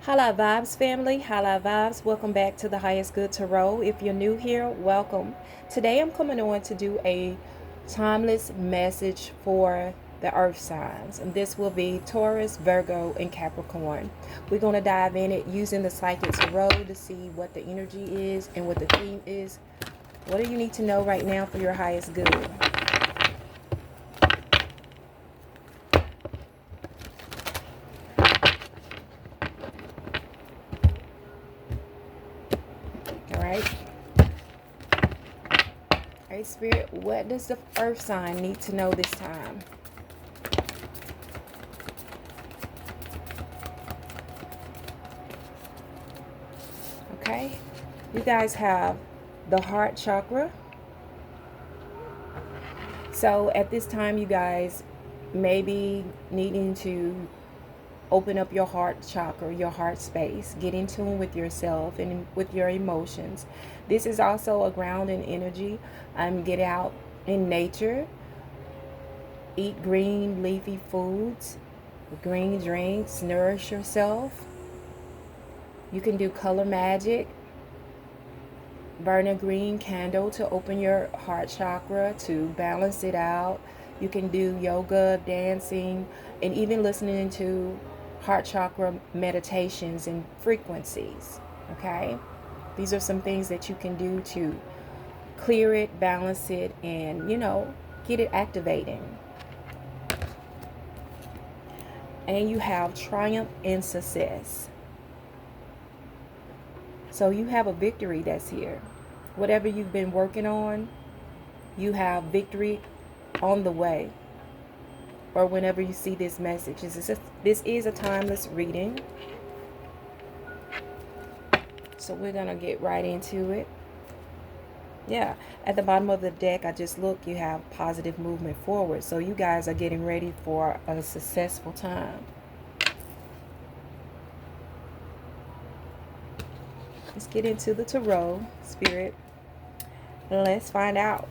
Holla Vibes family, Holla Vibes. Welcome back to the Highest Good Tarot. If you're new here, welcome. Today I'm coming on to do a timeless message for the earth signs, and this will be Taurus, Virgo, and Capricorn. We're going to dive in it using the Psychic Tarot to see what the energy is and what the theme is. What do you need to know right now for your highest good? All right. All right, Spirit, what does the earth sign need to know this time? Okay, you guys have the heart chakra. So at this time, you guys may be needing to open up your heart chakra, your heart space, get in tune with yourself and with your emotions. This is also a grounding energy. Get out in nature, eat green leafy foods, green drinks, nourish yourself. You can do color magic. Burn a green candle to open your heart chakra, to balance it out. You can do yoga, dancing, and even listening to heart chakra meditations and frequencies. Okay? These are some things that you can do to clear it, balance it, and, get it activating. And you have triumph and success. So you have a victory that's here. Whatever you've been working on, you have victory on the way. Or whenever you see this message. This is a timeless reading. So we're going to get right into it. Yeah, at the bottom of the deck, I just look, you have positive movement forward. So you guys are getting ready for a successful time. Let's get into the tarot, Spirit. Let's find out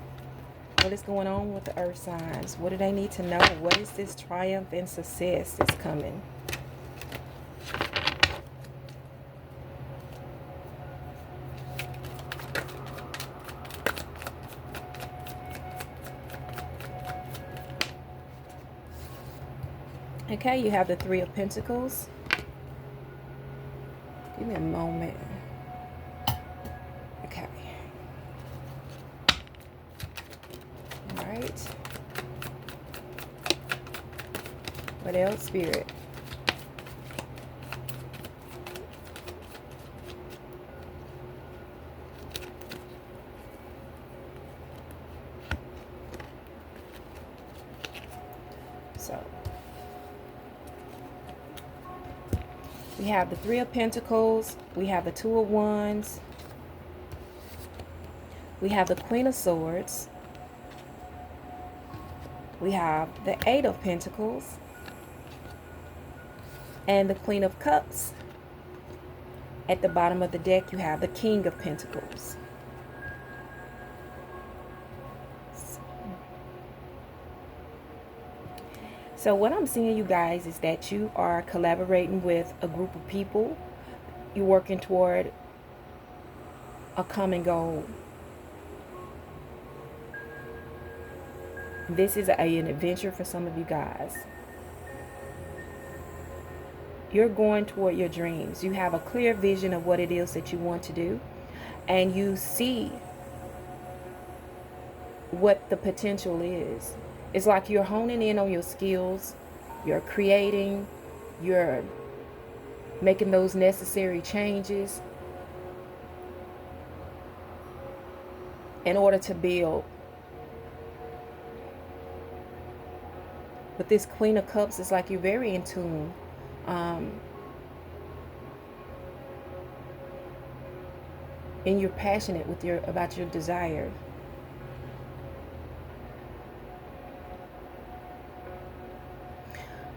what is going on with the earth signs. What do they need to know? What is this triumph and success that's coming? Okay, you have the Three of Pentacles. Give me a moment. Okay. All right. What else, Spirit? So, we have the Three of Pentacles. We have the Two of Wands. We have the Queen of Swords. We have the Eight of Pentacles. And the Queen of Cups. At the bottom of the deck, you have the King of Pentacles. So what I'm seeing, you guys, is that you are collaborating with a group of people. You're working toward a common goal. This is an adventure for some of you guys. You're going toward your dreams. You have a clear vision of what it is that you want to do. And you see what the potential is. It's like you're honing in on your skills. You're creating. You're making those necessary changes in order to build. But this Queen of Cups is like you're very in tune. And you're passionate about your desire.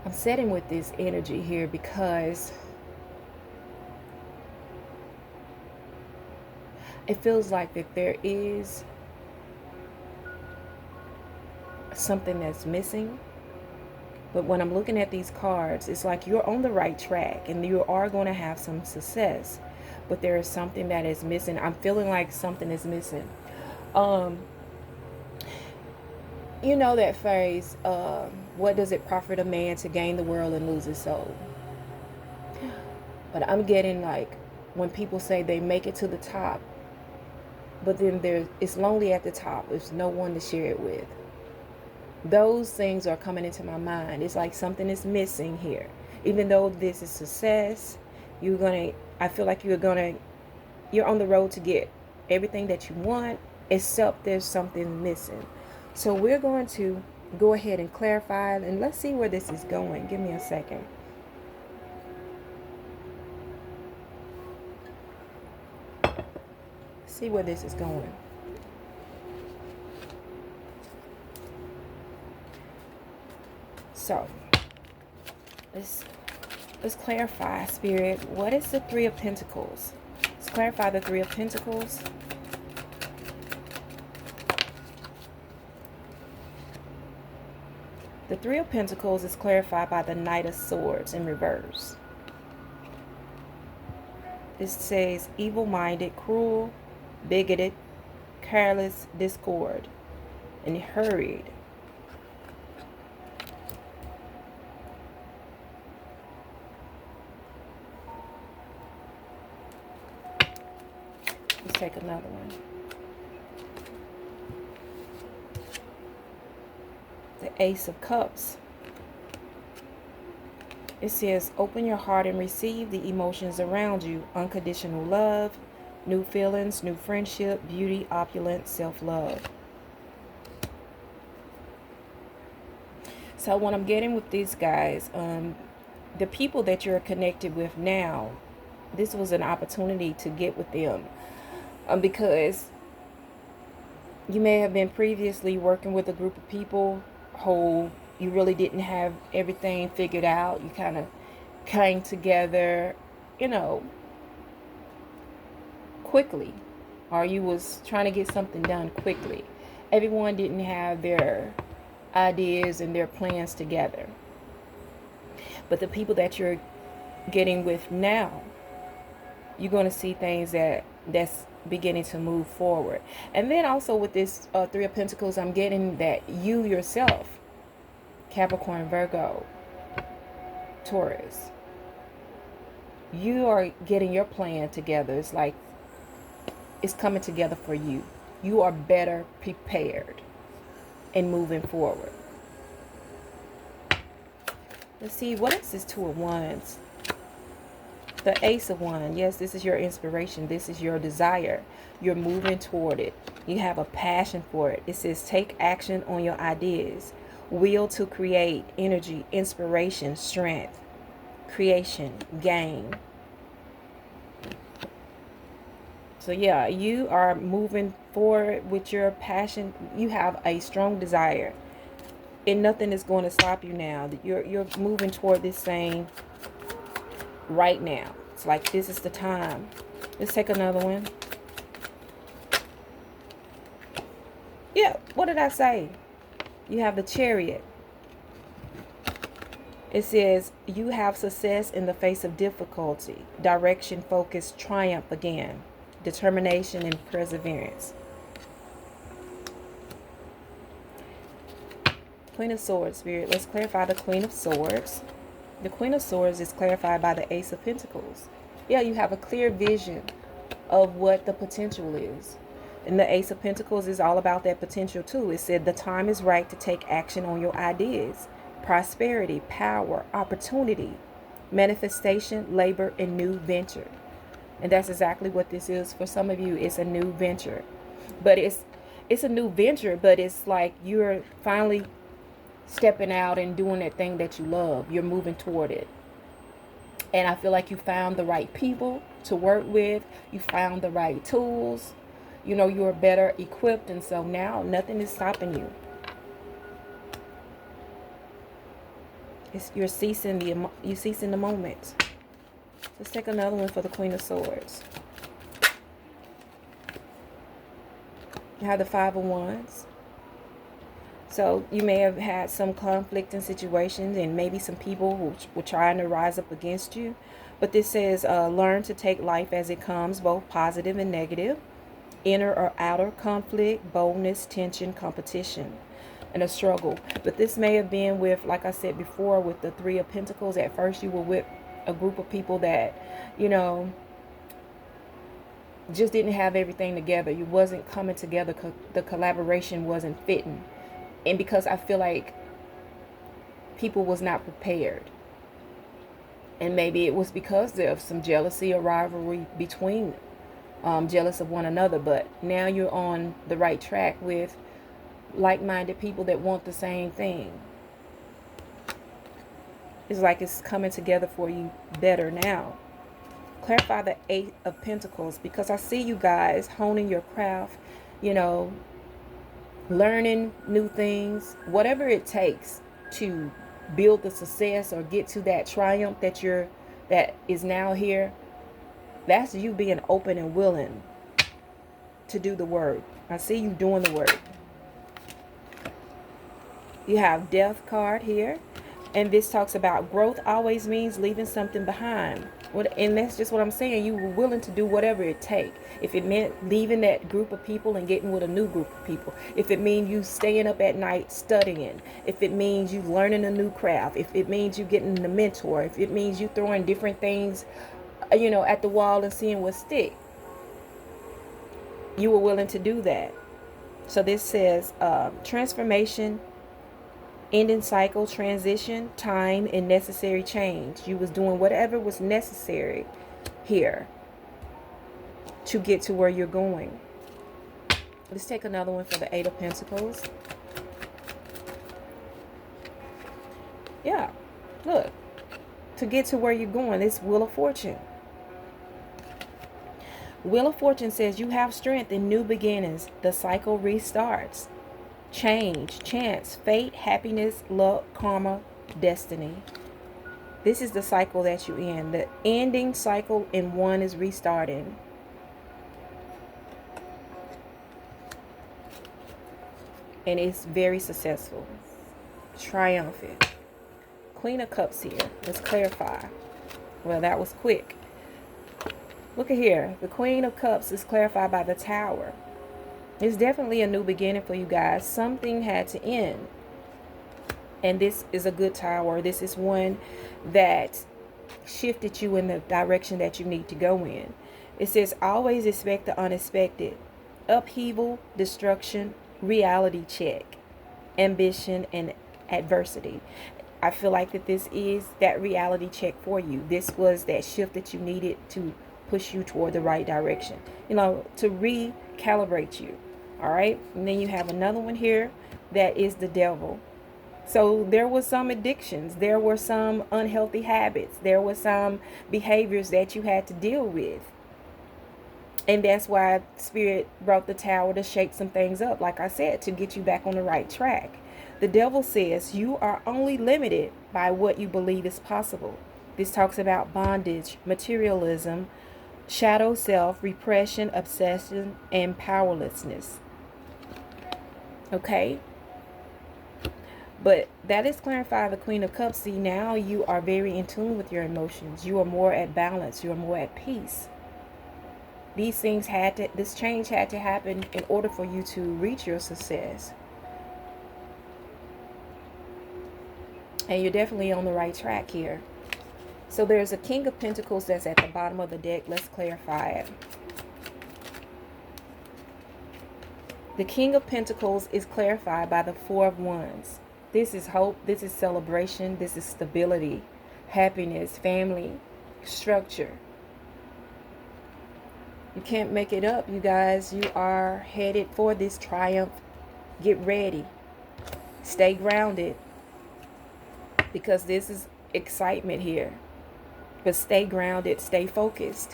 I'm setting with this energy here because it feels like that there is something that's missing. But when I'm looking at these cards, it's like you're on the right track and you are going to have some success. But there is something that is missing. I'm feeling like something is missing. You know that phrase, what does it profit a man to gain the world and lose his soul? But I'm getting like when people say they make it to the top, but then it's lonely at the top. There's no one to share it with. Those things are coming into my mind. It's like something is missing here. Even though this is success, I feel like you're on the road to get everything that you want, except there's something missing. So we're going to go ahead and clarify, and let's see where this is going. Give me a second. See where this is going. So let's clarify, Spirit. What is the Three of Pentacles? Let's clarify the Three of Pentacles. The Three of Pentacles is clarified by the Knight of Swords in reverse. It says evil-minded, cruel, bigoted, careless, discord, and hurried. Let's take another one. The Ace of Cups. It says, open your heart and receive the emotions around you. Unconditional love, new feelings, new friendship, beauty, opulence, self-love. So what I'm getting with these guys, the people that you're connected with now, this was an opportunity to get with them. Because you may have been previously working with a group of people who you really didn't have everything figured out. You kind of came together, quickly, or you was trying to get something done quickly. Everyone didn't have their ideas and their plans together. But the people that you're getting with now, you're going to see things that's beginning to move forward. And then also with this Three of Pentacles, I'm getting that you yourself, Capricorn, Virgo, Taurus, you are getting your plan together. It's like it's coming together for you. You are better prepared and moving forward. Let's see, what is this Two of Wands? The Ace of Wands. Yes, this is your inspiration. This is your desire. You're moving toward it. You have a passion for it. It says take action on your ideas. Will to create, energy, inspiration, strength, creation, gain. So yeah, you are moving forward with your passion. You have a strong desire, and nothing is going to stop you now. You're moving toward this thing right now. It's like this is the time. Let's take another one. Yeah, what did I say? You have the Chariot. It says you have success in the face of difficulty. Direction, focus, triumph again. Determination and perseverance. Queen of Swords, Spirit. Let's clarify the Queen of Swords. The Queen of Swords is clarified by the Ace of Pentacles. Yeah, you have a clear vision of what the potential is. And the Ace of Pentacles is all about that potential too. It said the time is right to take action on your ideas. Prosperity, power, opportunity, manifestation, labor, and new venture. And that's exactly what this is. For some of you, it's a new venture. But it's a new venture, but it's like you're finally stepping out and doing that thing that you love. You're moving toward it. And I feel like you found the right people to work with. You found the right tools. You're better equipped. And so now nothing is stopping you. You're ceasing the moment. Let's take another one for the Queen of Swords. You have the Five of Wands. So you may have had some conflict in situations, and maybe some people who were trying to rise up against you. But this says, learn to take life as it comes, both positive and negative. Inner or outer conflict, boldness, tension, competition, and a struggle. But this may have been with, like I said before, with the Three of Pentacles. At first you were with a group of people that, you know, just didn't have everything together. You wasn't coming together. The collaboration wasn't fitting. And because I feel like people was not prepared. And maybe it was because of some jealousy or rivalry between jealous of one another. But now you're on the right track with like-minded people that want the same thing. It's like it's coming together for you better now. Clarify the Eight of Pentacles, because I see you guys honing your craft, you know, learning new things, whatever it takes to build the success or get to that triumph that is now here. That's you being open and willing to do the work. I see you doing the work. You have Death card here. And this talks about growth always means leaving something behind. And that's just what I'm saying. You were willing to do whatever it takes. If it meant leaving that group of people and getting with a new group of people. If it means you staying up at night studying. If it means you learning a new craft. If it means you getting a mentor. If it means you throwing different things, you know, at the wall and seeing what stick. You were willing to do that. So this says transformation, ending cycle, transition, time, and necessary change. You was doing whatever was necessary here to get to where you're going. Let's take another one for the Eight of Pentacles. Yeah, look. To get to where you're going, it's Wheel of Fortune. Wheel of Fortune says you have strength in new beginnings. The cycle restarts. Change, chance, fate, happiness, love, karma, destiny. This is the cycle that you're in. The ending cycle in one is restarting. And it's very successful. Triumphant. Queen of Cups here. Let's clarify. Well, that was quick. Look at here. The Queen of Cups is clarified by the Tower. It's definitely a new beginning for you guys. Something had to end. And this is a good tower. This is one that shifted you in the direction that you need to go in. It says, always expect the unexpected. Upheaval, destruction, reality check, ambition, and adversity. I feel like that this is that reality check for you. This was that shift that you needed to push you toward the right direction. You know, to recalibrate you. All right. And then you have another one here that is the Devil. So there was some addictions. There were some unhealthy habits. There were some behaviors that you had to deal with. And that's why Spirit brought the Tower to shake some things up, like I said, to get you back on the right track. The Devil says you are only limited by what you believe is possible. This talks about bondage, materialism, shadow self, repression, obsession, and powerlessness. Okay? But that is clarified the Queen of Cups. See, now you are very in tune with your emotions. You are more at balance. You are more at peace. These things this change had to happen in order for you to reach your success. And you're definitely on the right track here. So there's a King of Pentacles that's at the bottom of the deck. Let's clarify it. The King of Pentacles is clarified by the Four of Wands. This is hope. This is celebration. This is stability, happiness, family, structure. You can't make it up, you guys. You are headed for this triumph. Get ready. Stay grounded. Because this is excitement here. But stay grounded. Stay focused.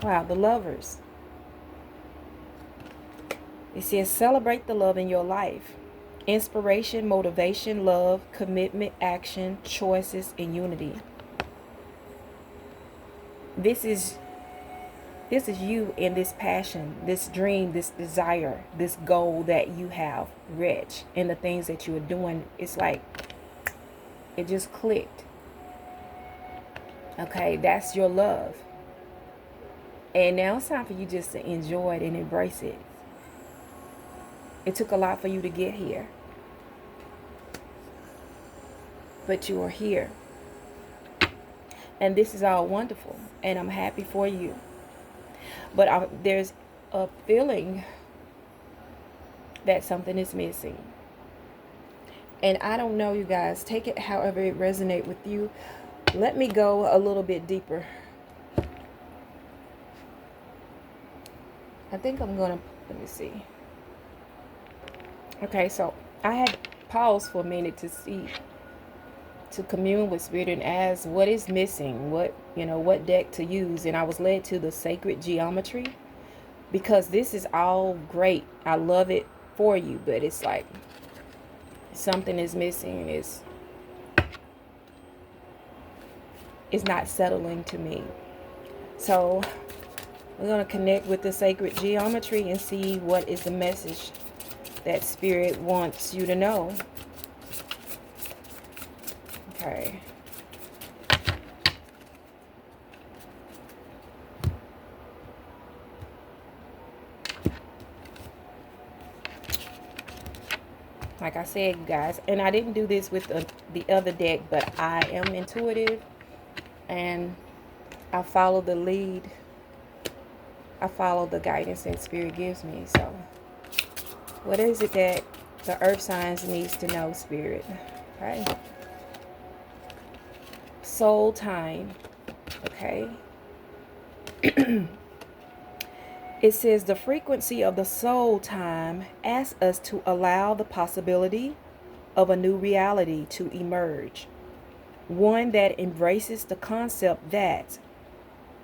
Wow, the Lovers. It says celebrate the love in your life. Inspiration, motivation, love, commitment, action, choices, and unity. This is This is you in this passion, this dream, this desire, this goal that you have rich in the things that you are doing. It's like it just clicked. Okay, that's your love. And now it's time for you just to enjoy it and embrace it. It took a lot for you to get here. But you are here. And this is all wonderful. And I'm happy for you. But there's a feeling that something is missing. And I don't know, you guys. Take it however it resonates with you. Let me go a little bit deeper. I think I'm going to, let me see. Okay, so I had paused for a minute to commune with Spirit and ask what is missing, what deck to use. And I was led to the sacred geometry, because this is all great. I love it for you, but it's like something is missing. It's not settling to me. So we're going to connect with the sacred geometry and see what is the message that Spirit wants you to know. Okay. Like I said, guys, and I didn't do this with the other deck, but I am intuitive and I follow the lead. I follow the guidance that Spirit gives me. So what is it that the earth signs needs to know, Spirit? Okay. Soul time. Okay. It says the frequency of the soul time asks us to allow the possibility of a new reality to emerge. One that embraces the concept that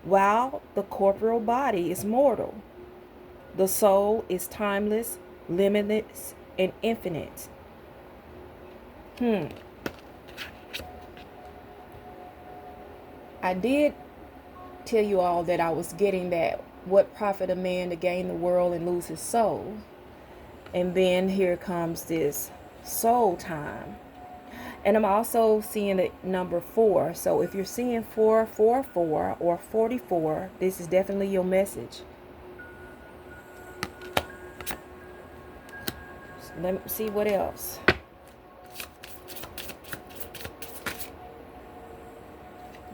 while the corporeal body is mortal, the soul is timeless, limitless, and infinite. I did tell you all that I was getting that what profit a man to gain the world and lose his soul. And then here comes this soul time. And I'm also seeing the number 4. So if you're seeing 444 or 44, this is definitely your message. So let me see what else.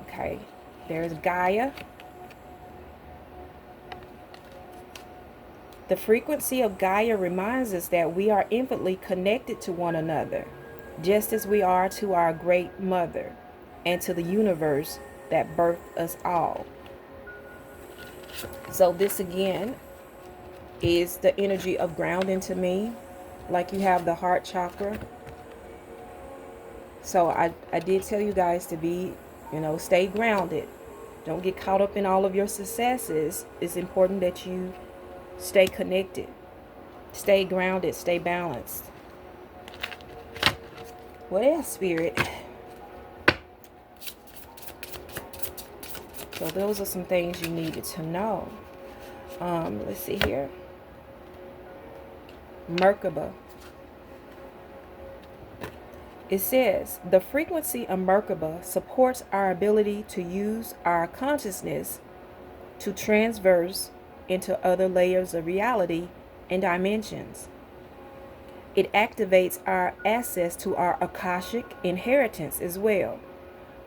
Okay, there's Gaia. The frequency of Gaia reminds us that we are infinitely connected to one another, just as we are to our great mother and to the universe that birthed us all. So this again is the energy of grounding to me, like you have the heart chakra. So I did tell you guys to be, stay grounded. Don't get caught up in all of your successes. It's important that you stay connected, stay grounded, stay balanced. What else, Spirit? So those are some things you needed to know. Let's see here. Merkaba. It says, the frequency of Merkaba supports our ability to use our consciousness to transverse into other layers of reality and dimensions. It activates our access to our Akashic inheritance as well,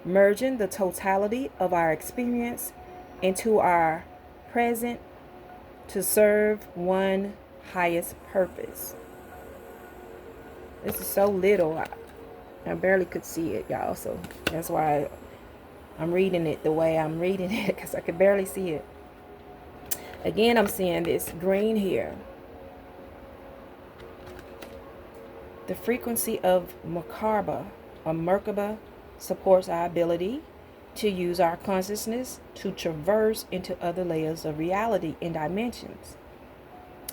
merging the totality of our experience into our present to serve one highest purpose. This is so little. I barely could see it, y'all, so that's why I'm reading it the way I'm reading it, because I could barely see it. Again, I'm seeing this green here. The frequency of Merkaba supports our ability to use our consciousness to traverse into other layers of reality and dimensions.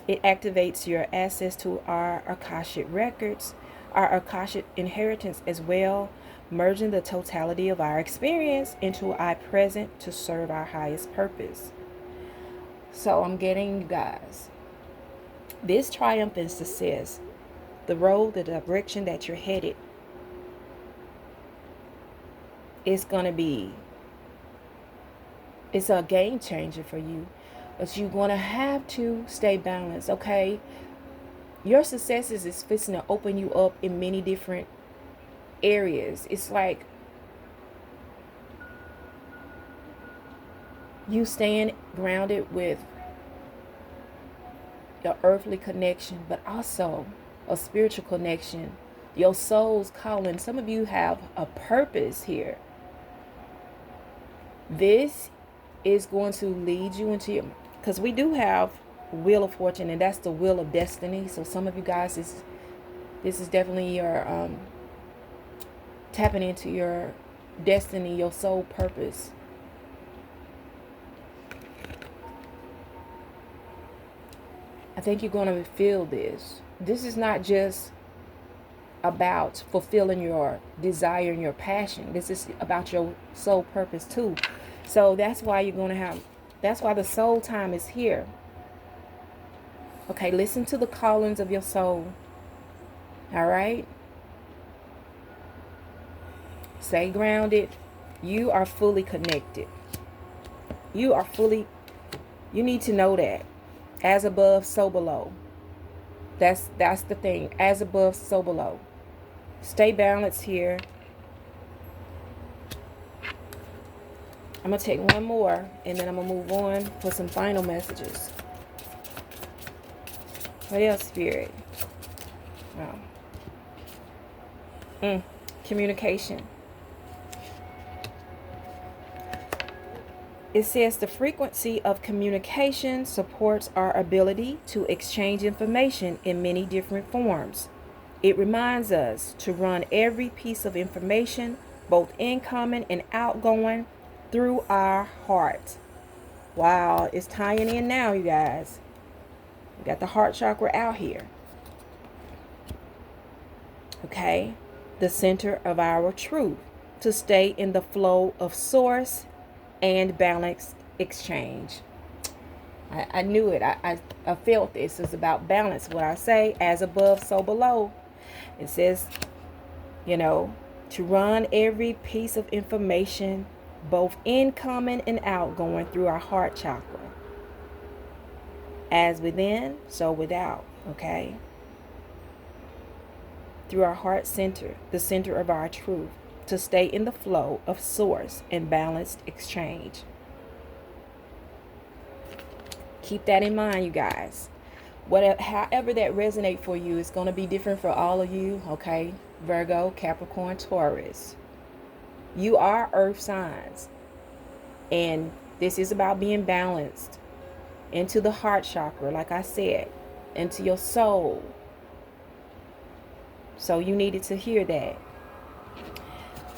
It activates your access to our Akashic records, our Akashic inheritance as well, merging the totality of our experience into our present to serve our highest purpose. So I'm getting, you guys, this triumph and success, the road, the direction that you're headed, is going to be, it's a game changer for you. But you're going to have to stay balanced, okay? Your successes is fixing to open you up in many different areas. It's like you staying grounded with your earthly connection, but also a spiritual connection. Your soul's calling. Some of you have a purpose here. This is going to lead you into your, because we do have wheel of fortune, and that's the wheel of destiny. So some of you guys, this is definitely your tapping into your destiny, your soul purpose. I think you're going to feel this. This is not just about fulfilling your desire and your passion. This is about your soul purpose too. So that's why you're going to have, that's why the soul time is here. Okay, listen to the callings of your soul. All right? Stay grounded. You are fully connected. You need to know that. As above, so below. That's the thing. As above, so below. Stay balanced here. I'm going to take one more, and then I'm going to move on for some final messages. What else, Spirit? Communication. It says the frequency of communication supports our ability to exchange information in many different forms. It reminds us to run every piece of information, both incoming and outgoing, through our heart. Wow, it's tying in now, you guys. We got the heart chakra out here. Okay, the center of our truth, to stay in the flow of source and balanced exchange. I knew it. I felt this. It's about balance. What I say, as above, so below. It says, to run every piece of information, both incoming and outgoing, through our heart chakra. As within, so without. Okay? Through our heart center, the center of our truth, to stay in the flow of source and balanced exchange. Keep that in mind, you guys. However that resonates for you, is going to be different for all of you, okay? Virgo, Capricorn, Taurus. You are earth signs. And this is about being balanced into the heart chakra, like I said, into your soul. So you needed to hear that.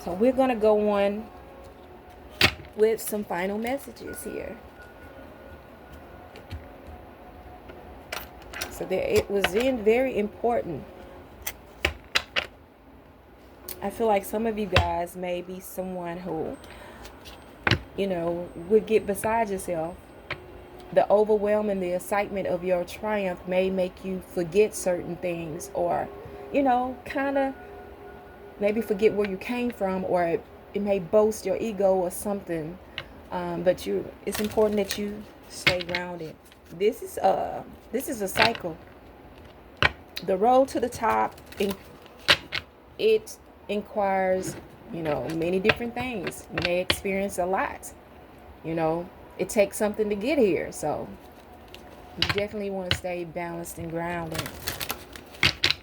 So we're going to go on with some final messages here. So it was very important. I feel like some of you guys may be someone who, would get beside yourself. The overwhelm and the excitement of your triumph may make you forget certain things, or, kind of maybe forget where you came from, or it may boast your ego or something. But it's important that you stay grounded. This is a cycle. The road to the top, it inquires, many different things. You may experience a lot. It takes something to get here. So you definitely want to stay balanced and grounded.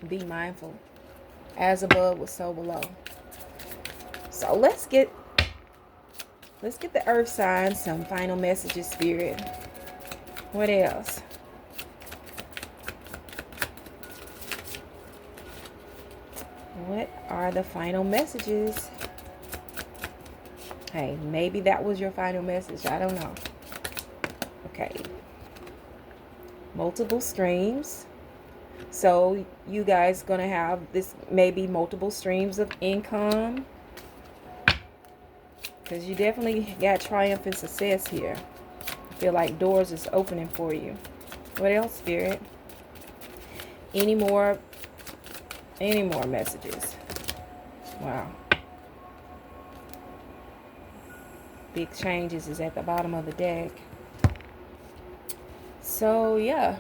Be mindful. As above was so below. So let's get the earth signs some final messages, Spirit. What else? What are the final messages? Hey, maybe that was your final message. I don't know. Okay. Multiple streams. So you guys gonna have this, maybe multiple streams of income, because you definitely got triumph and success here. I feel like doors is opening for you. What else, Spirit? Any more messages? Wow. Big changes is at the bottom of the deck. So, yeah.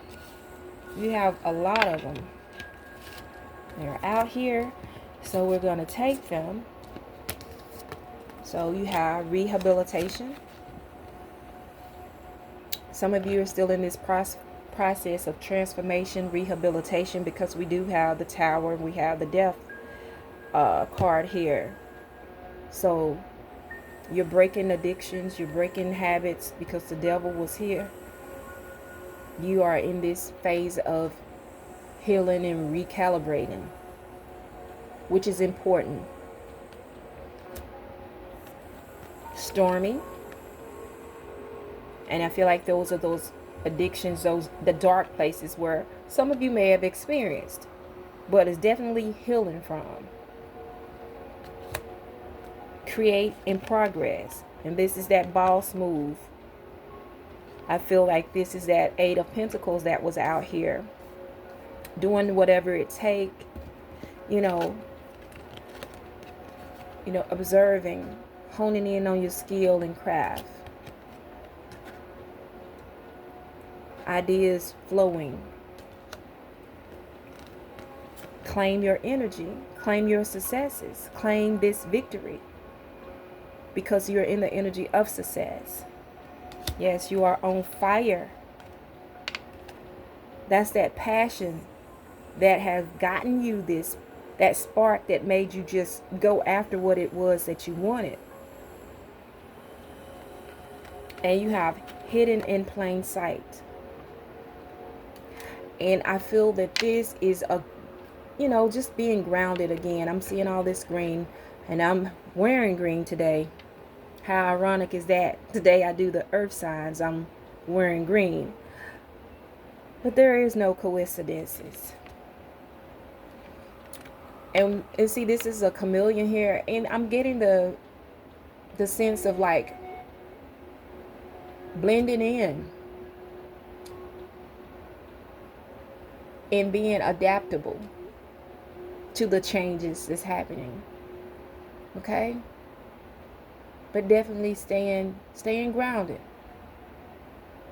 You have a lot of them. They're out here. So, we're going to take them. So, you have rehabilitation. Some of you are still in this process of transformation, rehabilitation, because we do have the Tower and we have the Death card here. So you're breaking addictions, you're breaking habits because the devil was here. You are in this phase of healing and recalibrating, which is important. Storming. And I feel like those are those addictions, the dark places where some of you may have experienced, but it's definitely healing from. Create in progress. And this is that boss move. I feel like this is that 8 of Pentacles that was out here doing whatever it take, observing, honing in on your skill and craft. Ideas flowing. Claim your energy. Claim your successes. Claim this victory. Because you're in the energy of success. Yes, you are on fire. That's that passion that has gotten you that spark that made you just go after what it was that you wanted. And you have hidden in plain sight. And I feel that this is just being grounded again. I'm seeing all this green and I'm wearing green today. How ironic is that? Today I do the earth signs. I'm wearing green. But there is no coincidences. And see, this is a chameleon here. And I'm getting the sense of like blending in. And being adaptable to the changes that's happening. Okay? But definitely staying grounded.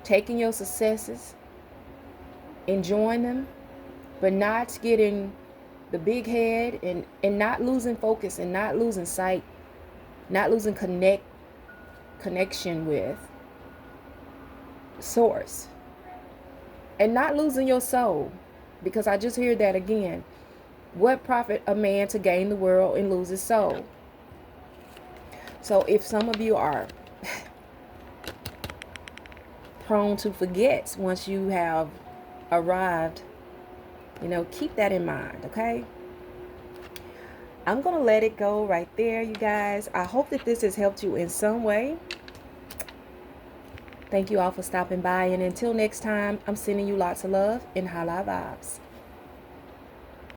Taking your successes, enjoying them, but not getting the big head and not losing focus and not losing sight, not losing connection with source, and not losing your soul. Because I just hear that again. What profit a man to gain the world and lose his soul? So if some of you are prone to forget once you have arrived, keep that in mind, okay? I'm going to let it go right there, you guys. I hope that this has helped you in some way. Thank you all for stopping by. And until next time, I'm sending you lots of love and high vibes.